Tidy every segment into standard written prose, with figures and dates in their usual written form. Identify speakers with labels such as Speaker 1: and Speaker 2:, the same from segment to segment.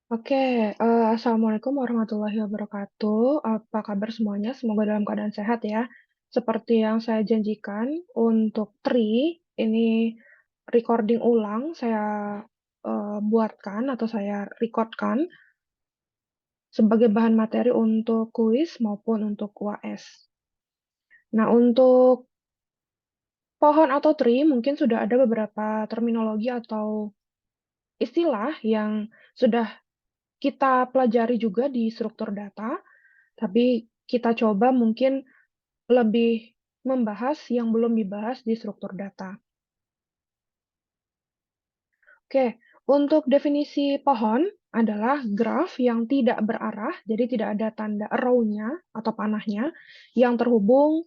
Speaker 1: Oke, Assalamualaikum warahmatullahi wabarakatuh. Apa kabar semuanya? Semoga dalam keadaan sehat ya. Seperti yang saya janjikan untuk ini recording ulang saya buatkan atau saya recordkan sebagai bahan materi untuk kuis maupun untuk UAS. Nah, untuk pohon atau tree mungkin sudah ada beberapa terminologi atau istilah yang sudah kita pelajari juga di struktur data. Tapi kita coba mungkin lebih membahas yang belum dibahas di struktur data. Oke, untuk definisi pohon adalah graf yang tidak berarah, jadi tidak ada tanda arrow-nya atau panahnya, yang terhubung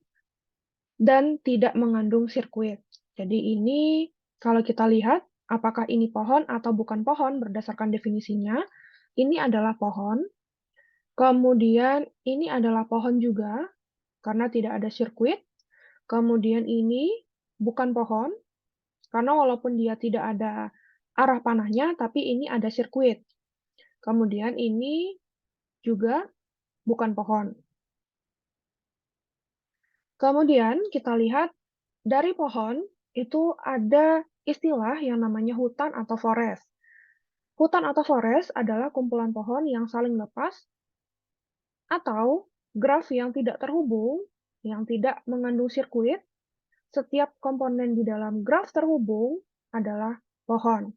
Speaker 1: dan tidak mengandung sirkuit. Jadi ini kalau kita lihat apakah ini pohon atau bukan pohon berdasarkan definisinya, ini adalah pohon. Kemudian ini adalah pohon juga karena tidak ada sirkuit. Kemudian ini bukan pohon, karena walaupun dia tidak ada arah panahnya, tapi ini ada sirkuit. Kemudian ini juga bukan pohon. Kemudian kita lihat dari pohon itu ada istilah yang namanya hutan atau forest. Hutan atau forest adalah kumpulan pohon yang saling lepas atau graf yang tidak terhubung, yang tidak mengandung sirkuit. Setiap komponen di dalam graf terhubung adalah pohon.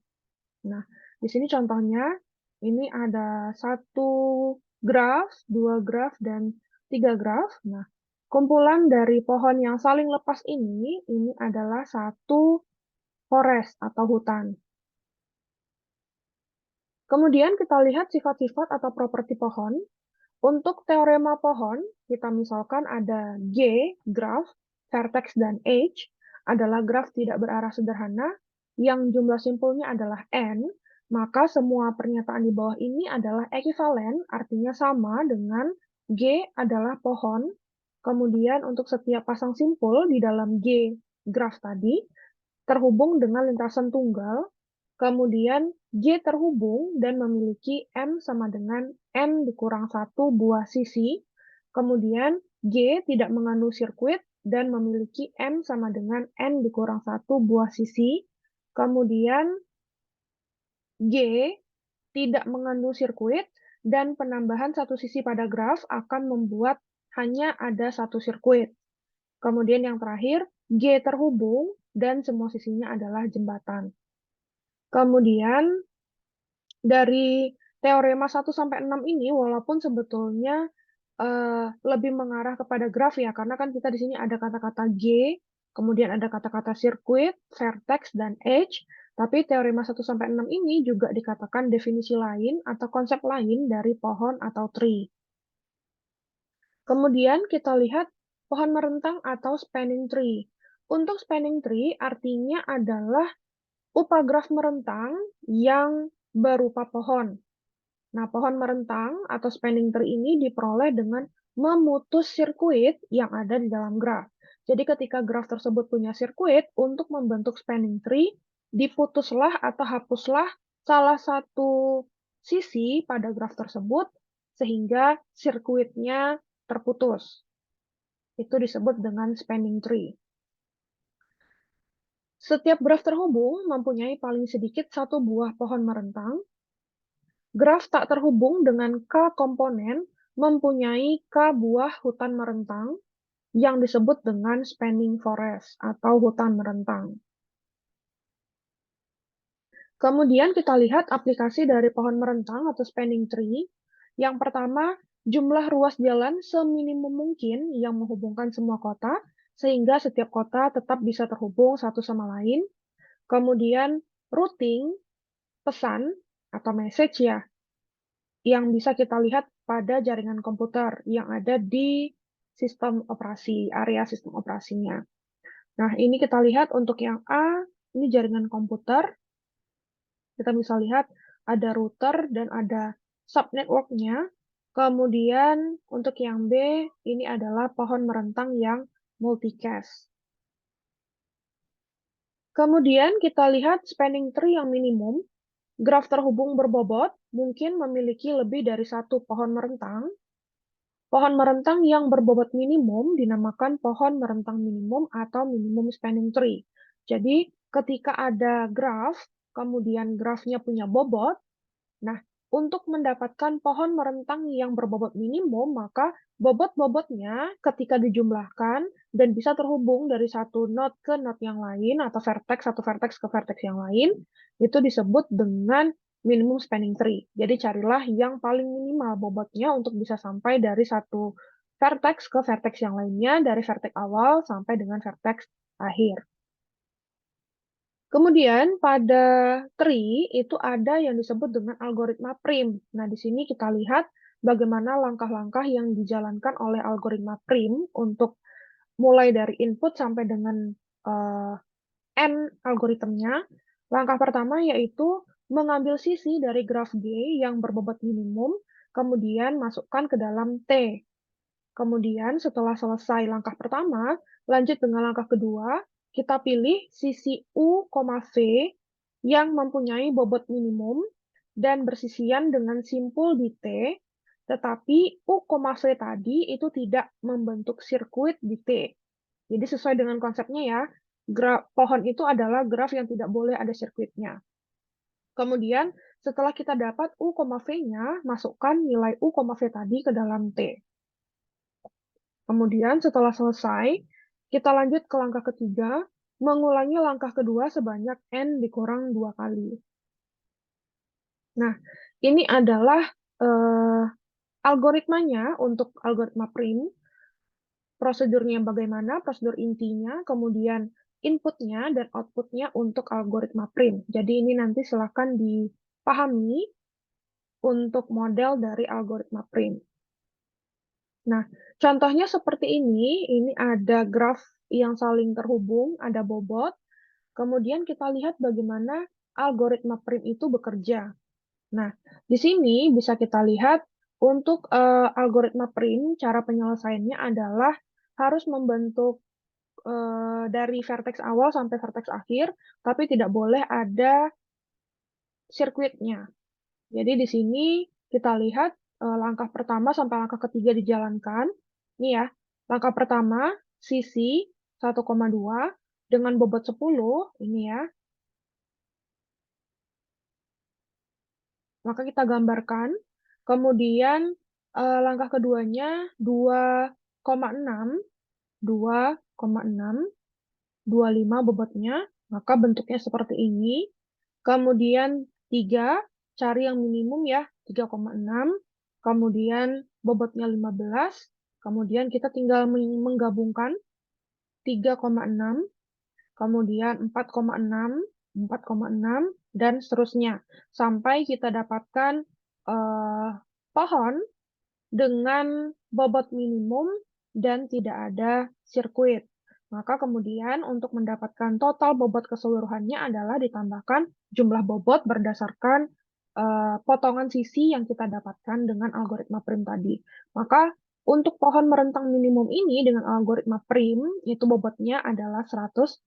Speaker 1: Nah, di sini contohnya, ini ada satu graf, dua graf, dan tiga graf. Nah, kumpulan dari pohon yang saling lepas ini adalah satu forest atau hutan. Kemudian kita lihat sifat-sifat atau properti pohon. Untuk teorema pohon, kita misalkan ada G, graf, vertex, dan H, adalah graf tidak berarah sederhana, yang jumlah simpulnya adalah N, maka semua pernyataan di bawah ini adalah ekivalen, artinya sama dengan G adalah pohon. Kemudian untuk setiap pasang simpul di dalam G graf tadi, terhubung dengan lintasan tunggal, kemudian G terhubung dan memiliki M sama dengan N dikurang 1 buah sisi, kemudian G tidak mengandung sirkuit dan memiliki M sama dengan N dikurang 1 buah sisi, kemudian G tidak mengandung sirkuit dan penambahan satu sisi pada graf akan membuat hanya ada satu sirkuit. Kemudian yang terakhir, G terhubung dan semua sisinya adalah jembatan. Kemudian dari teorema 1 sampai 6 ini walaupun sebetulnya lebih mengarah kepada graf ya, karena kan kita di sini ada kata-kata G, kemudian ada kata-kata sirkuit, vertex, dan edge, tapi teorema 1 sampai 6 ini juga dikatakan definisi lain atau konsep lain dari pohon atau tree. Kemudian kita lihat pohon merentang atau spanning tree. Untuk spanning tree artinya adalah upagraf merentang yang berupa pohon. Nah, pohon merentang atau spanning tree ini diperoleh dengan memutus sirkuit yang ada di dalam graf. Jadi ketika graf tersebut punya sirkuit, untuk membentuk spanning tree, diputuslah atau hapuslah salah satu sisi pada graf tersebut, sehingga sirkuitnya terputus. Itu disebut dengan spanning tree. Setiap graf terhubung mempunyai paling sedikit satu buah pohon merentang. Graf tak terhubung dengan K komponen mempunyai K buah hutan merentang yang disebut dengan spanning forest atau hutan merentang. Kemudian kita lihat aplikasi dari pohon merentang atau spanning tree. Yang pertama, jumlah ruas jalan seminimum mungkin yang menghubungkan semua kota, sehingga setiap kota tetap bisa terhubung satu sama lain. Kemudian, routing, pesan, atau message ya, yang bisa kita lihat pada jaringan komputer yang ada di sistem operasi, area sistem operasinya. Nah, ini kita lihat untuk yang A, ini jaringan komputer. Kita bisa lihat ada router dan ada subnetwork-nya. Kemudian untuk yang B, ini adalah pohon merentang yang multicast. Kemudian kita lihat spanning tree yang minimum. Graf terhubung berbobot mungkin memiliki lebih dari satu pohon merentang. Pohon merentang yang berbobot minimum dinamakan pohon merentang minimum atau minimum spanning tree. Jadi, ketika ada graf, kemudian grafnya punya bobot, nah, untuk mendapatkan pohon merentang yang berbobot minimum, maka bobot-bobotnya ketika dijumlahkan dan bisa terhubung dari satu node ke node yang lain atau satu vertex ke vertex yang lain, itu disebut dengan minimum spanning tree. Jadi carilah yang paling minimal bobotnya untuk bisa sampai dari satu vertex ke vertex yang lainnya, dari vertex awal sampai dengan vertex akhir. Kemudian pada tree itu ada yang disebut dengan algoritma prim. Nah, di sini kita lihat bagaimana langkah-langkah yang dijalankan oleh algoritma prim untuk mulai dari input sampai dengan eh, end algoritmnya. Langkah pertama yaitu mengambil sisi dari graf G yang berbobot minimum, kemudian masukkan ke dalam T. Kemudian setelah selesai langkah pertama, lanjut dengan langkah kedua, kita pilih sisi U, V yang mempunyai bobot minimum dan bersisian dengan simpul di T, tetapi U, V tadi itu tidak membentuk sirkuit di T. Jadi sesuai dengan konsepnya ya, pohon itu adalah graf yang tidak boleh ada sirkuitnya. Kemudian setelah kita dapat U, V-nya, masukkan nilai U, V tadi ke dalam T. Kemudian setelah selesai, kita lanjut ke langkah ketiga, mengulangi langkah kedua sebanyak N dikurang 2 kali. Nah, ini adalah eh, algoritmanya untuk algoritma prim, prosedurnya bagaimana, prosedur intinya, kemudian inputnya dan outputnya untuk algoritma prim. Jadi ini nanti silakan dipahami untuk model dari algoritma prim. Nah, contohnya seperti ini ada graf yang saling terhubung, ada bobot, kemudian kita lihat bagaimana algoritma prim itu bekerja. Nah, di sini bisa kita lihat untuk algoritma prim, cara penyelesaiannya adalah harus membentuk dari vertex awal sampai vertex akhir, tapi tidak boleh ada sirkuitnya. Jadi di sini kita lihat langkah pertama sampai langkah ketiga dijalankan. Ini ya, langkah pertama sisi 1,2 dengan bobot 10, ini ya. Maka kita gambarkan. Kemudian langkah keduanya 2,6, 2,6, 25 bobotnya, maka bentuknya seperti ini. Kemudian 3, cari yang minimum ya, 3,6. Kemudian bobotnya 15. Kemudian kita tinggal menggabungkan 3,6. Kemudian 4,6, 4,6, dan seterusnya. Sampai kita dapatkan pohon dengan bobot minimum dan tidak ada sirkuit. Maka kemudian untuk mendapatkan total bobot keseluruhannya adalah ditambahkan jumlah bobot berdasarkan potongan sisi yang kita dapatkan dengan algoritma prim tadi. Maka untuk pohon merentang minimum ini dengan algoritma prim itu bobotnya adalah 105.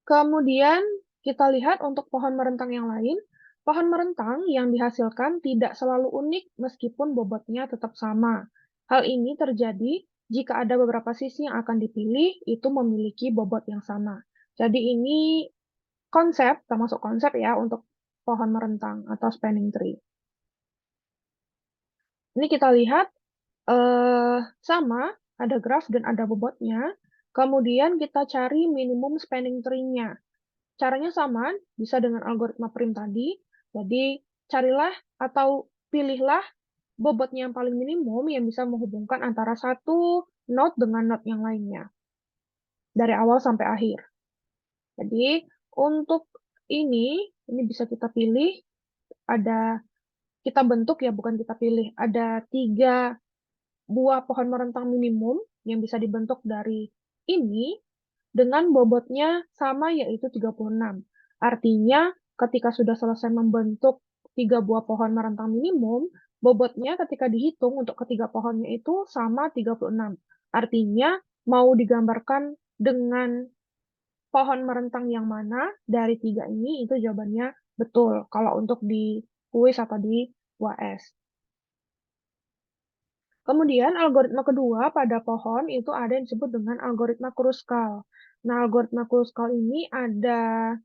Speaker 1: Kemudian kita lihat untuk pohon merentang yang lain, pohon merentang yang dihasilkan tidak selalu unik meskipun bobotnya tetap sama. Hal ini terjadi jika ada beberapa sisi yang akan dipilih itu memiliki bobot yang sama. Jadi ini konsep, termasuk konsep ya untuk pohon merentang atau spanning tree. Ini kita lihat sama, ada graf dan ada bobotnya. Kemudian kita cari minimum spanning tree-nya. Caranya sama, bisa dengan algoritma prim tadi. Jadi, carilah atau pilihlah bobotnya yang paling minimum yang bisa menghubungkan antara satu node dengan node yang lainnya. Dari awal sampai akhir. Jadi, untuk ini bisa kita pilih, ada kita bentuk ya, bukan kita pilih. Ada 3 buah pohon merentang minimum yang bisa dibentuk dari ini dengan bobotnya sama yaitu 36. Artinya ketika sudah selesai membentuk 3 buah pohon merentang minimum, bobotnya ketika dihitung untuk ketiga pohonnya itu sama 36. Artinya mau digambarkan dengan pohon merentang yang mana dari tiga ini? Itu jawabannya betul kalau untuk di kuis atau di UAS. Kemudian algoritma kedua pada pohon itu ada yang disebut dengan algoritma Kruskal. Nah, algoritma Kruskal ini ada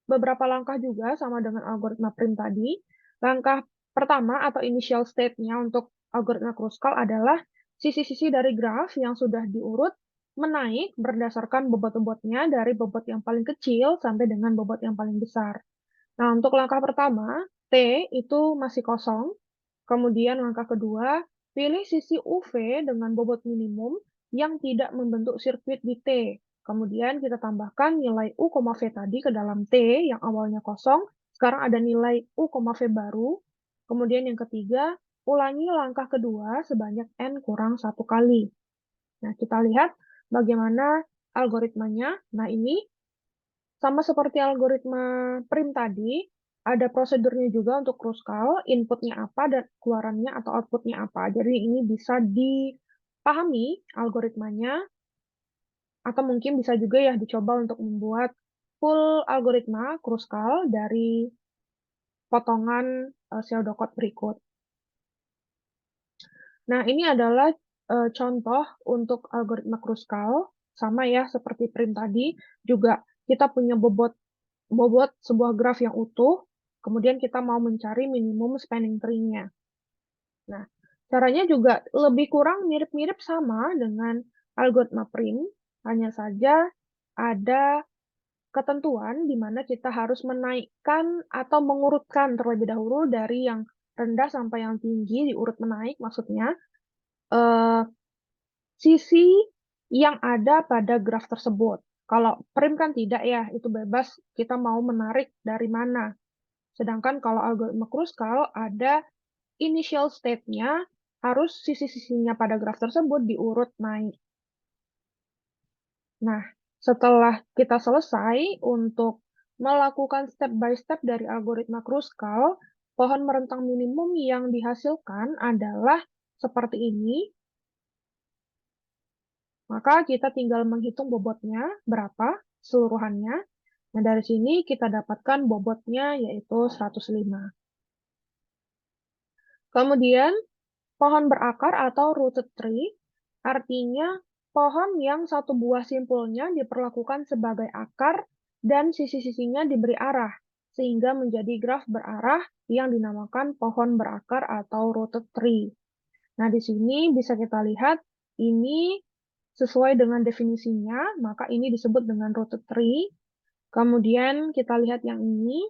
Speaker 1: beberapa langkah juga sama dengan algoritma prim tadi. Langkah pertama atau initial state-nya untuk algoritma Kruskal adalah sisi-sisi dari graf yang sudah diurut menaik berdasarkan bobot-bobotnya dari bobot yang paling kecil sampai dengan bobot yang paling besar. Nah, untuk langkah pertama, T itu masih kosong. Kemudian langkah kedua, pilih sisi UV dengan bobot minimum yang tidak membentuk sirkuit di T. Kemudian kita tambahkan nilai U, V tadi ke dalam T yang awalnya kosong. Sekarang ada nilai U, V baru. Kemudian yang ketiga, ulangi langkah kedua sebanyak N kurang 1 kali. Nah, kita lihat bagaimana algoritmanya. Nah, ini sama seperti algoritma prim tadi, ada prosedurnya juga untuk Kruskal, inputnya apa dan keluarannya atau outputnya apa. Jadi ini bisa dipahami algoritmanya, atau mungkin bisa juga ya dicoba untuk membuat full algoritma Kruskal dari potongan pseudocode berikut. Nah, ini adalah contoh untuk algoritma Kruskal, sama ya seperti prim tadi, juga kita punya bobot sebuah graf yang utuh, kemudian kita mau mencari minimum spanning tree-nya. Nah, caranya juga lebih kurang mirip-mirip sama dengan algoritma prim, hanya saja ada ketentuan di mana kita harus menaikkan atau mengurutkan terlebih dahulu dari yang rendah sampai yang tinggi, diurut menaik maksudnya, eh, sisi yang ada pada graf tersebut. Kalau prim kan tidak ya, itu bebas kita mau menarik dari mana. Sedangkan kalau algoritma Kruskal ada initial state-nya, harus sisi-sisinya pada graf tersebut diurut naik. Nah, setelah kita selesai untuk melakukan step by step dari algoritma Kruskal, pohon merentang minimum yang dihasilkan adalah seperti ini. Maka kita tinggal menghitung bobotnya berapa seluruhannya. Nah, dari sini kita dapatkan bobotnya yaitu 105. Kemudian, pohon berakar atau rooted tree artinya pohon yang satu buah simpulnya diperlakukan sebagai akar dan sisi-sisinya diberi arah, sehingga menjadi graf berarah yang dinamakan pohon berakar atau rooted tree. Nah, di sini bisa kita lihat ini sesuai dengan definisinya, maka ini disebut dengan rooted tree. Kemudian kita lihat yang ini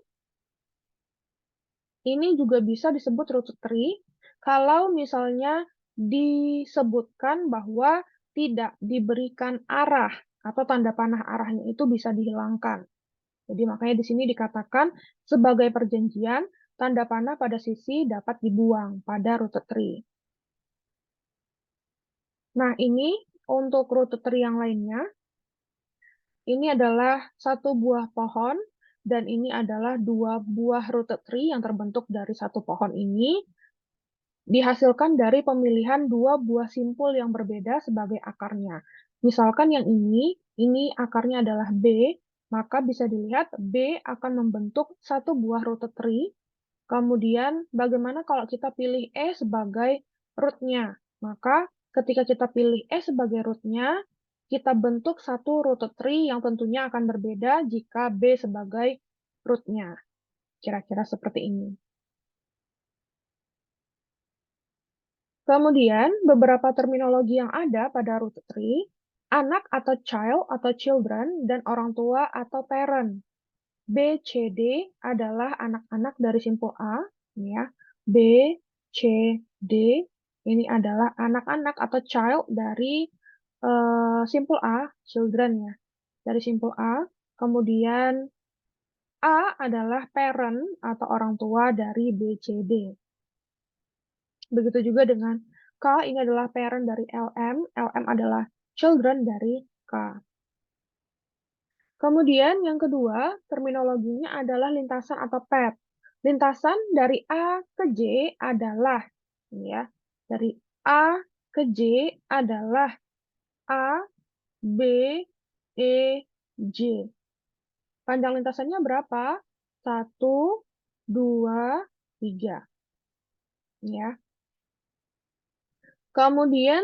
Speaker 1: juga bisa disebut rooted tree kalau misalnya disebutkan bahwa tidak diberikan arah atau tanda panah arahnya itu bisa dihilangkan. Jadi makanya di sini dikatakan sebagai perjanjian, tanda panah pada sisi dapat dibuang pada rooted tree. Nah, ini untuk rooted tree yang lainnya. Ini adalah satu buah pohon, dan ini adalah dua buah rooted tree yang terbentuk dari satu pohon ini, dihasilkan dari pemilihan dua buah simpul yang berbeda sebagai akarnya. Misalkan yang ini akarnya adalah B, maka bisa dilihat B akan membentuk satu buah rooted tree. Kemudian, bagaimana kalau kita pilih E sebagai root-nya? Maka ketika kita pilih E sebagai root-nya, kita bentuk satu rooted tree yang tentunya akan berbeda jika B sebagai root-nya. Kira-kira seperti ini. Kemudian, beberapa terminologi yang ada pada rooted tree, anak atau child atau children, dan orang tua atau parent. B, C, D adalah anak-anak dari simpul A, ya. B, C, D ini adalah anak-anak atau child dari simpul A, children ya, dari simpul A. Kemudian A adalah parent atau orang tua dari B, C, D. Begitu juga dengan K, ini adalah parent dari LM, LM adalah children dari K. Kemudian yang kedua, terminologinya adalah lintasan atau path. Lintasan dari A ke J adalah, ya, dari A ke J adalah A, B, E, J. Panjang lintasannya berapa? 1, 2, 3. Ya. Kemudian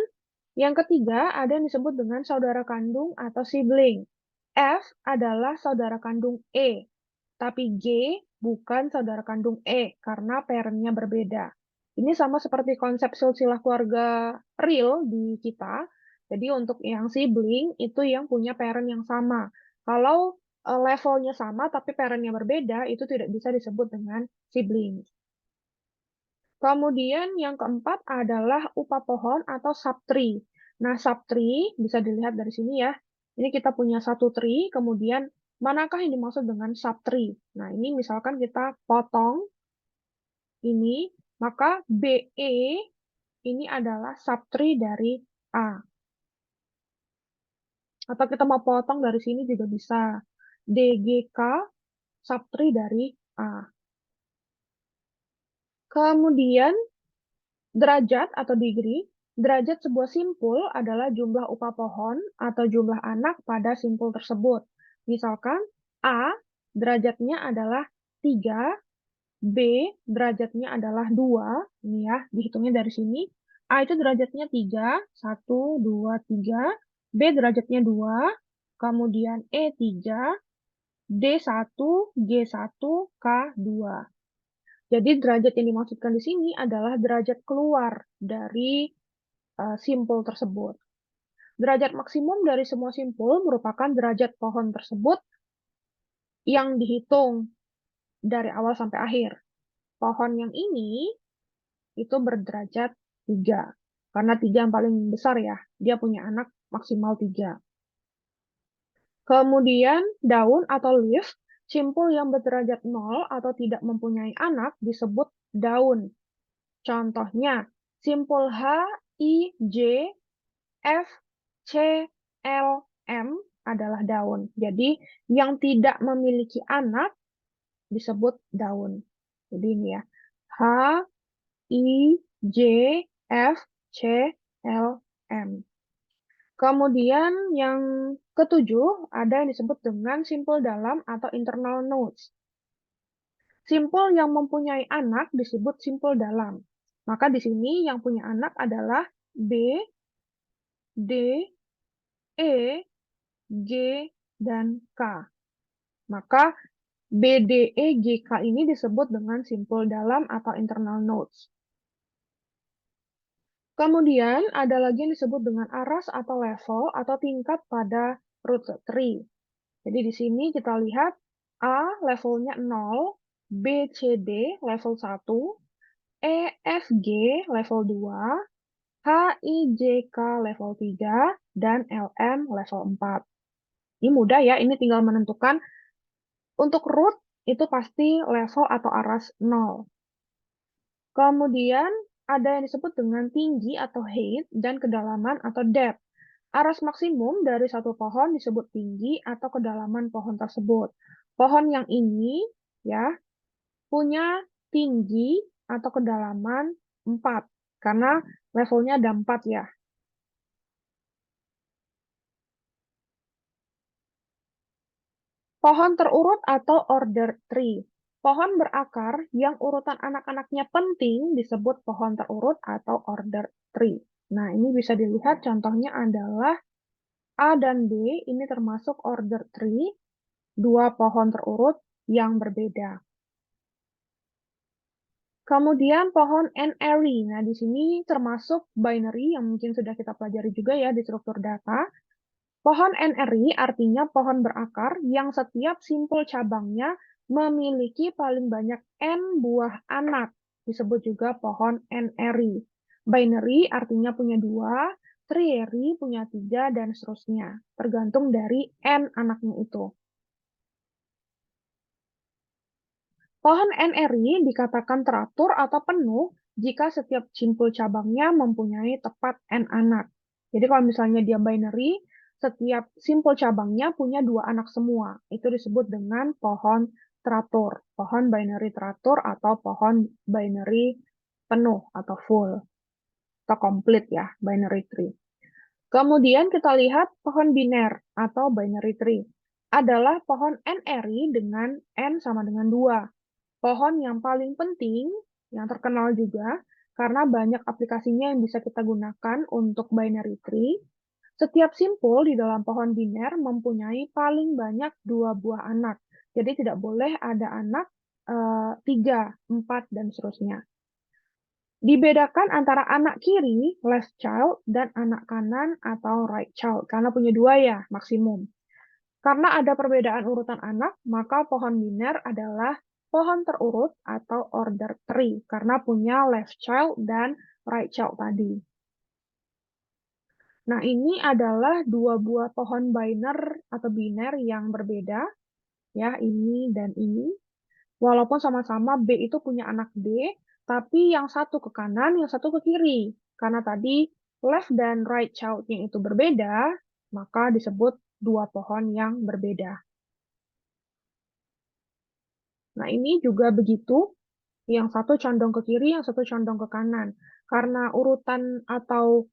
Speaker 1: yang ketiga ada yang disebut dengan saudara kandung atau sibling. F adalah saudara kandung E, tapi G bukan saudara kandung E karena parent-nya berbeda. Ini sama seperti konsep silsilah keluarga real di kita. Jadi untuk yang sibling itu yang punya parent yang sama. Kalau levelnya sama tapi parent-nya berbeda, itu tidak bisa disebut dengan sibling. Kemudian yang keempat adalah upa pohon atau subtree. Nah, subtree bisa dilihat dari sini ya. Ini kita punya satu tree, kemudian manakah yang dimaksud dengan subtree? Nah, ini misalkan kita potong ini, maka BE ini adalah subtree dari A. Atau kita mau potong dari sini juga bisa. DGK subtree dari A. Kemudian derajat atau degree, derajat sebuah simpul adalah jumlah upah pohon atau jumlah anak pada simpul tersebut. Misalkan A, derajatnya adalah 3, B, derajatnya adalah 2, ini ya, dihitungnya dari sini. A itu derajatnya 3, 1, 2, 3, B derajatnya 2, kemudian E 3, D 1, G 1, K 2. Jadi derajat yang dimaksudkan di sini adalah derajat keluar dari simpul tersebut. Derajat maksimum dari semua simpul merupakan derajat pohon tersebut yang dihitung dari awal sampai akhir. Pohon yang ini itu berderajat 3. Karena 3 yang paling besar ya, dia punya anak maksimal 3. Kemudian daun atau leaf, simpul yang berderajat 0 atau tidak mempunyai anak disebut daun. Contohnya, simpul H, I, J, F, C, L, M adalah daun. Jadi, yang tidak memiliki anak disebut daun. Jadi ini ya, H, I, J, F, C, L, M. Kemudian yang ketujuh ada yang disebut dengan simpul dalam atau internal nodes. Simpul yang mempunyai anak disebut simpul dalam. Maka di sini yang punya anak adalah B, D, E, G, dan K. Maka BDEGK ini disebut dengan simpul dalam atau internal nodes. Kemudian ada lagi yang disebut dengan aras atau level atau tingkat pada root tree. Jadi di sini kita lihat A levelnya 0, B, C, D level 1, E, F, G level 2, H, I, J, K level 3, dan L, M level 4. Ini mudah ya, ini tinggal menentukan untuk root itu pasti level atau aras 0. Kemudian ada yang disebut dengan tinggi atau height dan kedalaman atau depth. Aras maksimum dari satu pohon disebut tinggi atau kedalaman pohon tersebut. Pohon yang ini ya punya tinggi atau kedalaman 4 karena levelnya ada 4 ya. Pohon terurut atau order tree. Pohon berakar yang urutan anak-anaknya penting disebut pohon terurut atau order tree. Nah, ini bisa dilihat contohnya adalah A dan B, ini termasuk order tree, dua pohon terurut yang berbeda. Kemudian pohon n-ary. Nah, di sini termasuk binary yang mungkin sudah kita pelajari juga ya di struktur data. Pohon n-ary artinya pohon berakar yang setiap simpul cabangnya memiliki paling banyak n buah anak. Disebut juga pohon n-ary. Binary artinya punya 2, triary punya 3, dan seterusnya. Tergantung dari n anaknya itu. Pohon n-ary dikatakan teratur atau penuh jika setiap simpul cabangnya mempunyai tepat n anak. Jadi kalau misalnya dia binary, setiap simpul cabangnya punya 2 anak semua. Itu disebut dengan pohon teratur. Pohon binary teratur atau pohon binary penuh atau full. Atau komplit ya, binary tree. Kemudian kita lihat pohon biner atau binary tree. adalah pohon N-eri dengan N sama dengan 2. Pohon yang paling penting, yang terkenal juga, karena banyak aplikasinya yang bisa kita gunakan untuk binary tree. Setiap simpul di dalam pohon biner mempunyai paling banyak 2 buah anak. Jadi tidak boleh ada anak 3, 4, dan seterusnya. Dibedakan antara anak kiri, left child, dan anak kanan atau right child. Karena punya 2 ya, maksimum. Karena ada perbedaan urutan anak, maka pohon biner adalah pohon terurut atau order tree, karena punya left child dan right child tadi. Nah, ini adalah 2 buah pohon biner yang berbeda, ya, ini dan ini. Walaupun sama-sama B itu punya anak B, tapi yang satu ke kanan, yang satu ke kiri. Karena tadi left dan right child-nya itu berbeda, maka disebut 2 pohon yang berbeda. Nah, ini juga begitu. Yang satu condong ke kiri, yang satu condong ke kanan. Karena urutan atau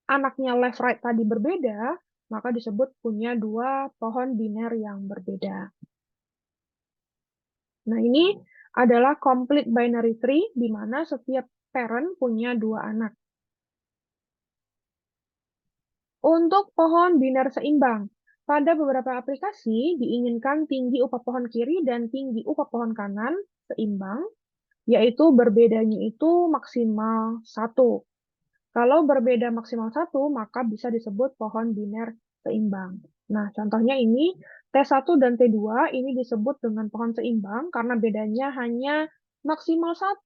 Speaker 1: anaknya left right tadi berbeda, maka disebut punya 2 pohon biner yang berbeda. Nah, ini adalah complete binary tree, di mana setiap parent punya 2 anak. Untuk pohon biner seimbang, pada beberapa aplikasi diinginkan tinggi upah pohon kiri dan tinggi upah pohon kanan seimbang, yaitu berbedanya itu maksimal 1. Kalau berbeda maksimal 1, maka bisa disebut pohon biner seimbang. Nah, contohnya ini T1 dan T2 ini disebut dengan pohon seimbang karena bedanya hanya maksimal 1,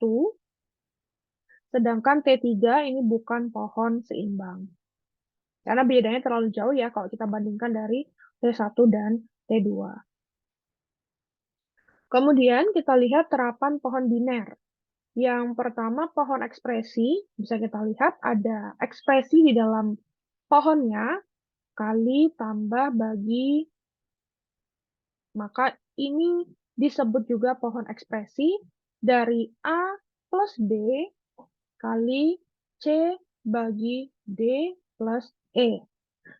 Speaker 1: sedangkan T3 ini bukan pohon seimbang. Karena bedanya terlalu jauh ya kalau kita bandingkan dari T1 dan T2. Kemudian kita lihat terapan pohon biner. Yang pertama pohon ekspresi, bisa kita lihat ada ekspresi di dalam pohonnya, kali tambah bagi, maka ini disebut juga pohon ekspresi dari A plus B kali C bagi D plus E,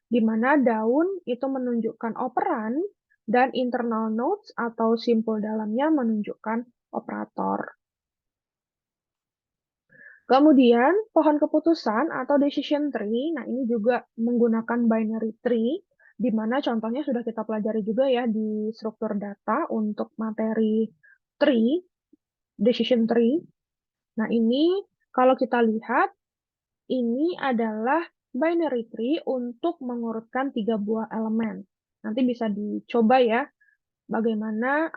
Speaker 1: di mana daun itu menunjukkan operan dan internal nodes atau simpul dalamnya menunjukkan operator. Kemudian, pohon keputusan atau decision tree, nah ini juga menggunakan binary tree, di mana contohnya sudah kita pelajari juga ya di struktur data untuk materi tree, decision tree. Nah ini kalau kita lihat, ini adalah binary tree untuk mengurutkan 3 buah elemen. Nanti bisa dicoba ya bagaimana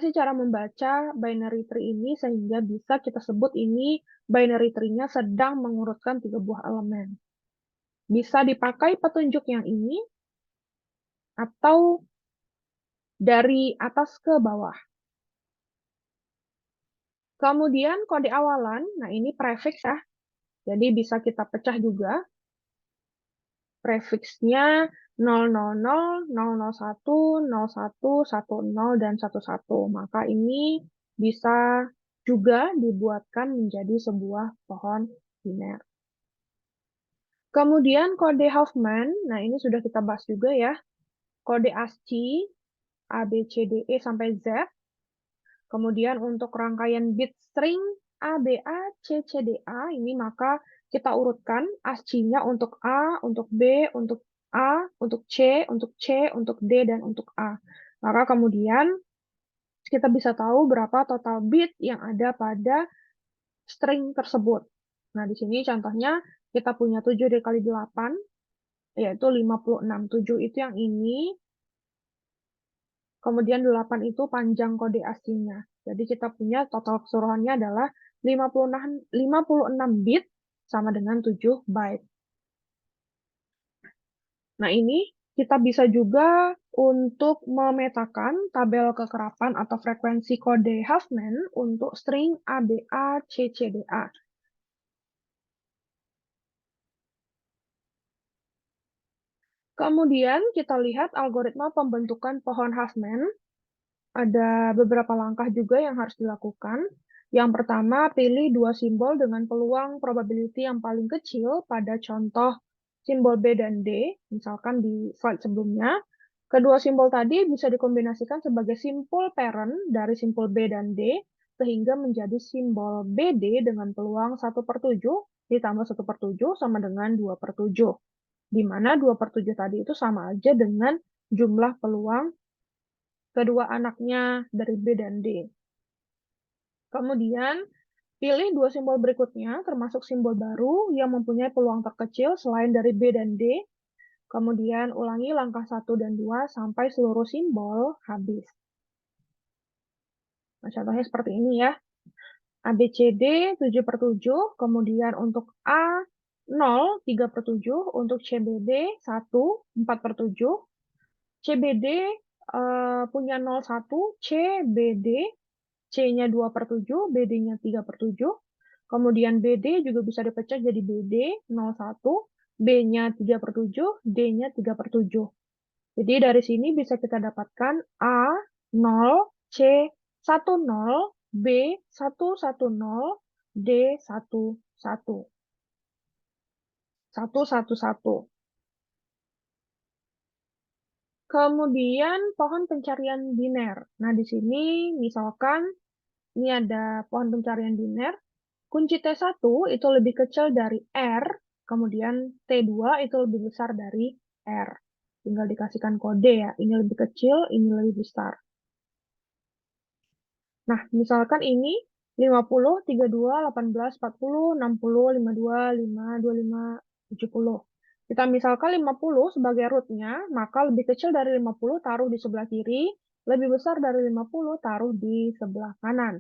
Speaker 1: sih cara membaca binary tree ini sehingga bisa kita sebut ini binary tree-nya sedang mengurutkan 3 buah elemen. Bisa dipakai petunjuk yang ini atau dari atas ke bawah. Kemudian kode awalan, nah ini prefix ya. Jadi bisa kita pecah juga. Prefiksnya 000, 001, 01, 10, dan 11. Maka ini bisa juga dibuatkan menjadi sebuah pohon biner. Kemudian kode Huffman, nah ini sudah kita bahas juga ya. Kode ASCII, A, B, C, D, E, sampai Z. Kemudian untuk rangkaian bit string A, B, A, C, C, D, A, ini maka kita urutkan ASCII-nya untuk A, untuk B, untuk A, untuk C, untuk C, untuk D, dan untuk A. Maka kemudian kita bisa tahu berapa total bit yang ada pada string tersebut. Nah, di sini contohnya kita punya 7 dikali 8, yaitu 56. 7 itu yang ini, kemudian 8 itu panjang kode ASCII-nya. Jadi kita punya total keseluruhannya adalah 56 bit sama dengan 7 byte. Nah, ini kita bisa juga untuk memetakan tabel kekerapan atau frekuensi kode Huffman untuk string ABA CCDA. Kemudian kita lihat algoritma pembentukan pohon Huffman. Ada beberapa langkah juga yang harus dilakukan. Yang pertama, pilih 2 simbol dengan peluang probability yang paling kecil pada contoh simbol B dan D, misalkan di slide sebelumnya. Kedua simbol tadi bisa dikombinasikan sebagai simpul parent dari simpul B dan D, sehingga menjadi simbol BD dengan peluang 1/7 ditambah 1/7 sama dengan 2/7. Di mana 2/7 tadi itu sama aja dengan jumlah peluang kedua anaknya dari B dan D. Kemudian, pilih dua simbol berikutnya, termasuk simbol baru yang mempunyai peluang terkecil selain dari B dan D. Kemudian ulangi langkah 1 dan 2 sampai seluruh simbol habis. Nah, contohnya seperti ini ya. ABCD 7/7, kemudian untuk A 0 3/7, untuk CBD 1 4/7, CBD punya 01, CBD C-nya 2/7, BD-nya 3/7, kemudian BD juga bisa dipecah jadi BD 01, B-nya 3/7, D-nya 3/7. Jadi dari sini bisa kita dapatkan A 0, C 10, B 110, D 11. 111. Kemudian pohon pencarian biner. Nah, di sini misalkan ini ada pohon pencarian biner. Kunci T1 itu lebih kecil dari R, kemudian T2 itu lebih besar dari R. Tinggal dikasihkan kode ya, ini lebih kecil, ini lebih besar. Nah, misalkan ini 50, 32, 18, 40, 60, 52, 5, 25, 70. Kita misalkan 50 sebagai rootnya, maka lebih kecil dari 50 taruh di sebelah kiri, lebih besar dari 50 taruh di sebelah kanan.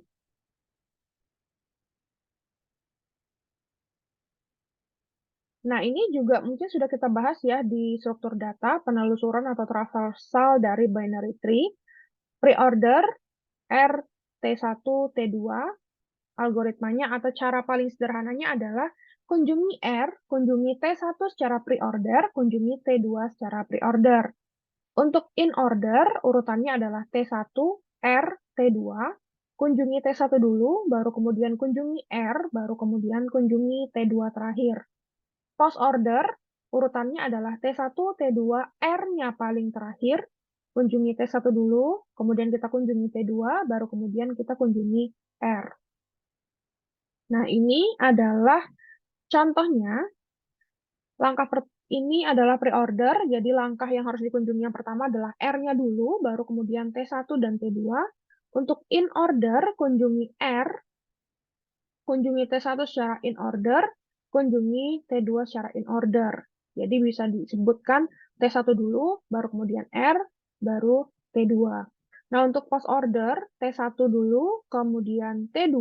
Speaker 1: Nah, ini juga mungkin sudah kita bahas ya di struktur data, penelusuran atau traversal dari binary tree, pre-order, R, T1, T2, algoritmanya atau cara paling sederhananya adalah kunjungi R, kunjungi T1 secara pre-order, kunjungi T2 secara pre-order. Untuk in order, urutannya adalah T1, R, T2, kunjungi T1 dulu, baru kemudian kunjungi R, baru kemudian kunjungi T2 terakhir. Post order, urutannya adalah T1, T2, R-nya paling terakhir, kunjungi T1 dulu, kemudian kita kunjungi T2, baru kemudian kita kunjungi R. Nah, ini adalah contohnya. Ini adalah pre-order, jadi langkah yang harus dikunjungi yang pertama adalah R-nya dulu, baru kemudian T1 dan T2. Untuk in order, kunjungi R, kunjungi T1 secara in order, kunjungi T2 secara in order. Jadi bisa disebutkan T1 dulu, baru kemudian R, baru T2. Nah, untuk post order, T1 dulu, kemudian T2,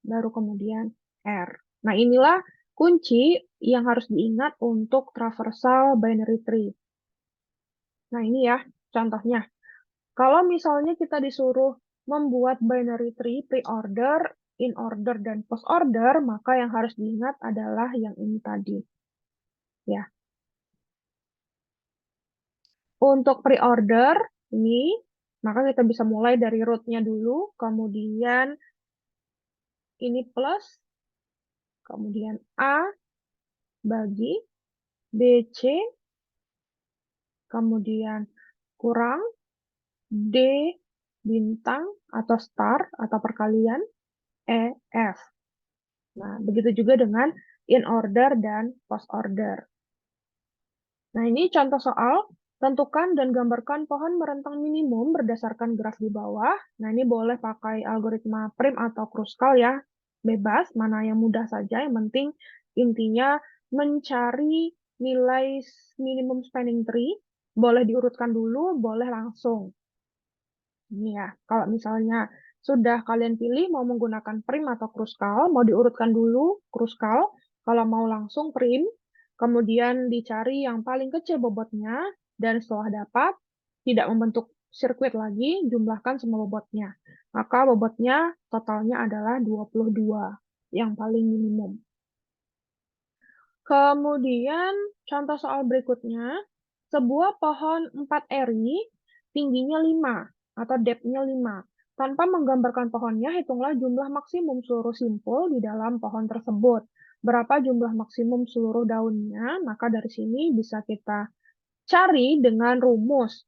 Speaker 1: baru kemudian R. Nah, inilah kunci yang harus diingat untuk traversal binary tree. Nah, ini ya contohnya. Kalau misalnya kita disuruh membuat binary tree pre-order, in order, dan post order, maka yang harus diingat adalah yang ini tadi. Ya. Untuk pre-order, ini, maka kita bisa mulai dari root-nya dulu, kemudian ini plus, kemudian A bagi BC, kemudian kurang D bintang atau star atau perkalian EF. Nah, begitu juga dengan in order dan post order. Nah, ini contoh soal. Tentukan dan gambarkan pohon merentang minimum berdasarkan graf di bawah. Nah, ini boleh pakai algoritma prim atau kruskal ya. Bebas, mana yang mudah saja. Yang penting intinya mencari nilai minimum spanning tree. Boleh diurutkan dulu, boleh langsung. Ini ya, kalau misalnya sudah kalian pilih mau menggunakan prim atau kruskal, mau diurutkan dulu kruskal, kalau mau langsung prim, kemudian dicari yang paling kecil bobotnya, dan setelah dapat, tidak membentuk sirkuit lagi, jumlahkan semua bobotnya. Maka bobotnya totalnya adalah 22, yang paling minimum. Kemudian, contoh soal berikutnya, sebuah pohon 4 eri, tingginya 5, atau depth-nya 5. Tanpa menggambarkan pohonnya, hitunglah jumlah maksimum seluruh simpul di dalam pohon tersebut. Berapa jumlah maksimum seluruh daunnya? Maka dari sini bisa kita cari dengan rumus.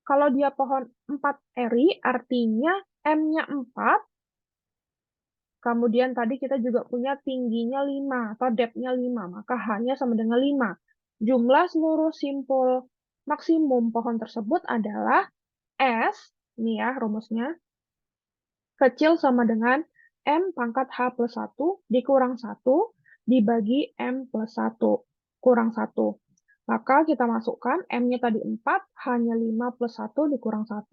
Speaker 1: Kalau dia pohon 4 eri, artinya M-nya 4, kemudian tadi kita juga punya tingginya 5 atau depth-nya 5, maka H-nya sama dengan 5. Jumlah seluruh simpul maksimum pohon tersebut adalah S, ini ya rumusnya, kecil sama dengan M pangkat H plus 1 dikurang 1 dibagi M plus 1 kurang 1. Maka kita masukkan M-nya tadi 4, H-nya 5 plus 1 dikurang 1,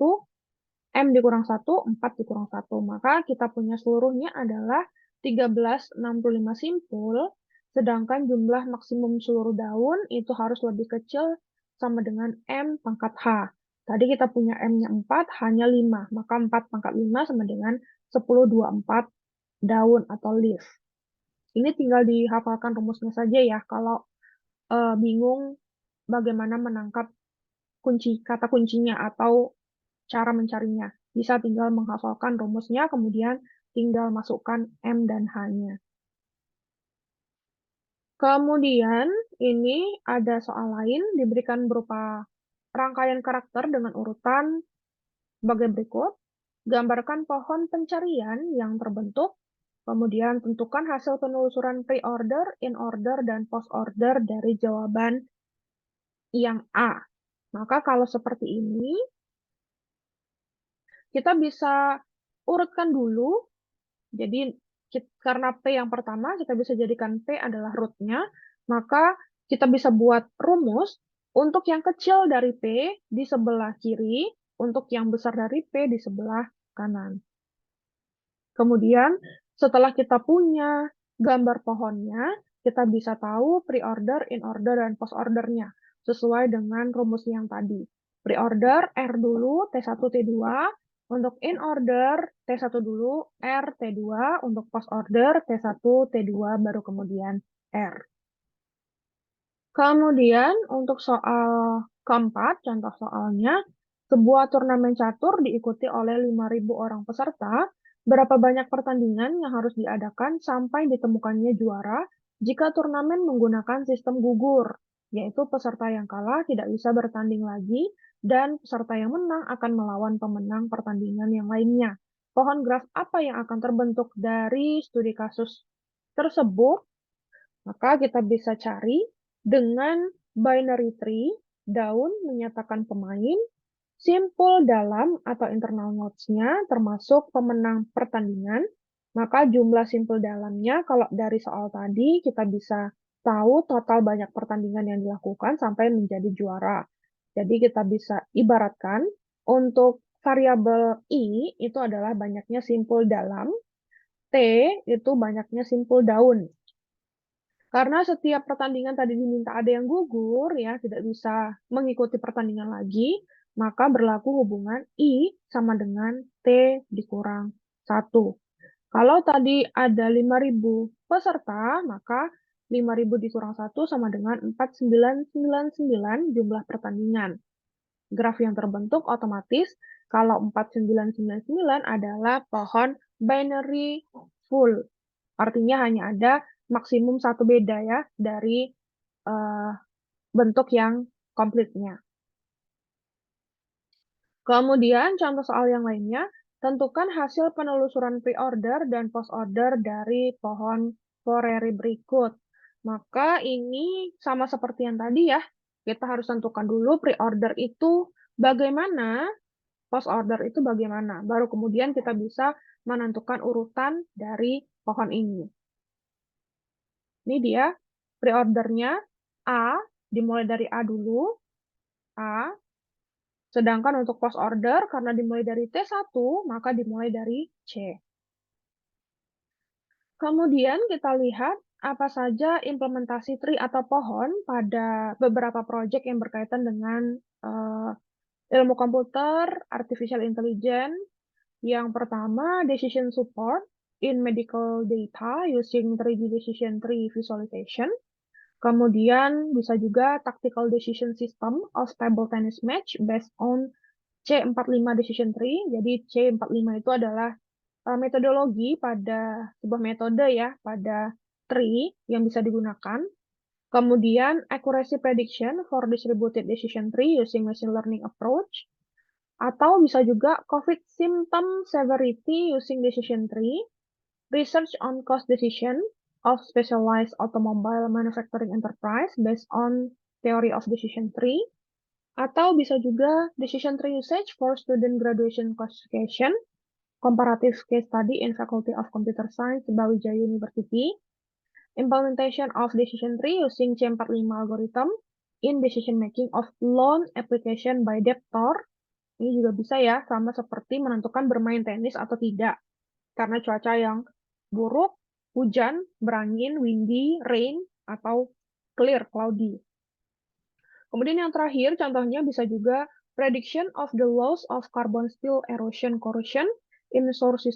Speaker 1: M dikurang 1, 4 dikurang 1. Maka kita punya seluruhnya adalah 1365 simpul, sedangkan jumlah maksimum seluruh daun itu harus lebih kecil sama dengan M pangkat H. Tadi kita punya M-nya 4, H-nya 5. Maka 4 pangkat 5 sama dengan 1024 daun atau leaf. Ini tinggal dihafalkan rumusnya saja ya, kalau bingung bagaimana menangkap kata kuncinya atau cara mencarinya. Bisa tinggal menghafalkan rumusnya, kemudian tinggal masukkan M dan H-nya. Kemudian ini ada soal lain diberikan berupa rangkaian karakter dengan urutan sebagai berikut. Gambarkan pohon pencarian yang terbentuk, kemudian tentukan hasil penelusuran pre-order, in-order, dan post-order dari jawaban yang A. Maka kalau seperti ini, kita bisa urutkan dulu. Jadi karena P yang pertama, kita bisa jadikan P adalah root-nya, maka kita bisa buat rumus untuk yang kecil dari P di sebelah kiri, untuk yang besar dari P di sebelah kanan. Kemudian setelah kita punya gambar pohonnya, kita bisa tahu pre-order, in-order, dan post-ordernya sesuai dengan rumus yang tadi. Pre-order R dulu, T1, T2. Untuk in-order, T1 dulu, R, T2. Untuk post-order, T1, T2, baru kemudian R. Kemudian untuk soal keempat, contoh soalnya, sebuah turnamen catur diikuti oleh 5.000 orang peserta. Berapa banyak pertandingan yang harus diadakan sampai ditemukannya juara jika turnamen menggunakan sistem gugur, yaitu peserta yang kalah tidak bisa bertanding lagi dan peserta yang menang akan melawan pemenang pertandingan yang lainnya. Pohon graf apa yang akan terbentuk dari studi kasus tersebut? Maka kita bisa cari dengan binary tree, daun menyatakan pemain, simpul dalam atau internal nodes-nya termasuk pemenang pertandingan, maka jumlah simpul dalamnya kalau dari soal tadi kita bisa tahu total banyak pertandingan yang dilakukan sampai menjadi juara. Jadi kita bisa ibaratkan untuk variabel I itu adalah banyaknya simpul dalam, T itu banyaknya simpul daun. Karena setiap pertandingan tadi diminta ada yang gugur, ya tidak bisa mengikuti pertandingan lagi, maka berlaku hubungan I sama dengan T dikurang 1. Kalau tadi ada 5.000 peserta, maka 5.000 dikurang 1 sama dengan 4.999 jumlah pertandingan. Graf yang terbentuk otomatis kalau 4.999 adalah pohon binary full. Artinya hanya ada maksimum satu beda ya dari bentuk yang komplitnya. Kemudian contoh soal yang lainnya, tentukan hasil penelusuran pre-order dan post-order dari pohon foreri berikut. Maka ini sama seperti yang tadi ya, kita harus tentukan dulu pre-order itu bagaimana, post-order itu bagaimana. Baru kemudian kita bisa menentukan urutan dari pohon ini. Ini dia pre-ordernya A, dimulai dari A dulu, A. Sedangkan untuk post order, karena dimulai dari T1, maka dimulai dari C. Kemudian kita lihat apa saja implementasi tree atau pohon pada beberapa proyek yang berkaitan dengan ilmu komputer, artificial intelligence. Yang pertama, decision support in medical data using 3D decision tree visualization. Kemudian bisa juga tactical decision system of table tennis match based on C45 decision tree. Jadi C45 itu adalah metodologi pada sebuah metode ya, pada tree yang bisa digunakan. Kemudian accuracy prediction for distributed decision tree using machine learning approach. Atau bisa juga COVID symptom severity using decision tree, research on cost decision of specialized automobile manufacturing enterprise based on theory of decision tree, atau bisa juga decision tree usage for student graduation classification, comparative case study in Faculty of Computer Science, Brawijaya University, implementation of decision tree using C45 algorithm in decision making of loan application by debtor. Ini juga bisa ya, sama seperti menentukan bermain tenis atau tidak. Karena cuaca yang buruk, hujan, berangin, windy, rain, atau clear, cloudy. Kemudian yang terakhir, contohnya bisa juga prediction of the loss of carbon spill erosion corrosion in source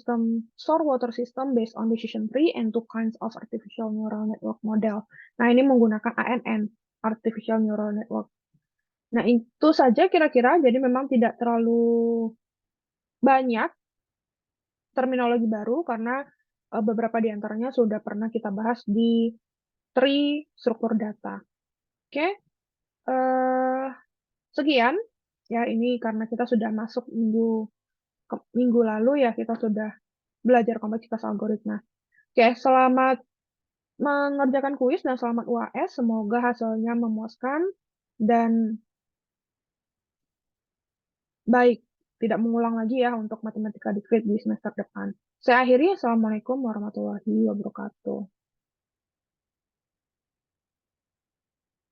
Speaker 1: water system based on decision tree and two kinds of artificial neural network model. Nah, ini menggunakan ANN, artificial neural network. Nah, itu saja kira-kira, jadi memang tidak terlalu banyak terminologi baru karena beberapa di antaranya sudah pernah kita bahas di tree struktur data. Oke, eh, sekian ya ini karena kita sudah masuk minggu lalu ya kita sudah belajar kompleksitas algoritma. Oke, selamat mengerjakan kuis dan selamat UAS. Semoga hasilnya memuaskan dan baik. Tidak mengulang lagi ya untuk matematika dikrit di semester depan. Saya akhiri. Assalamualaikum warahmatullahi wabarakatuh.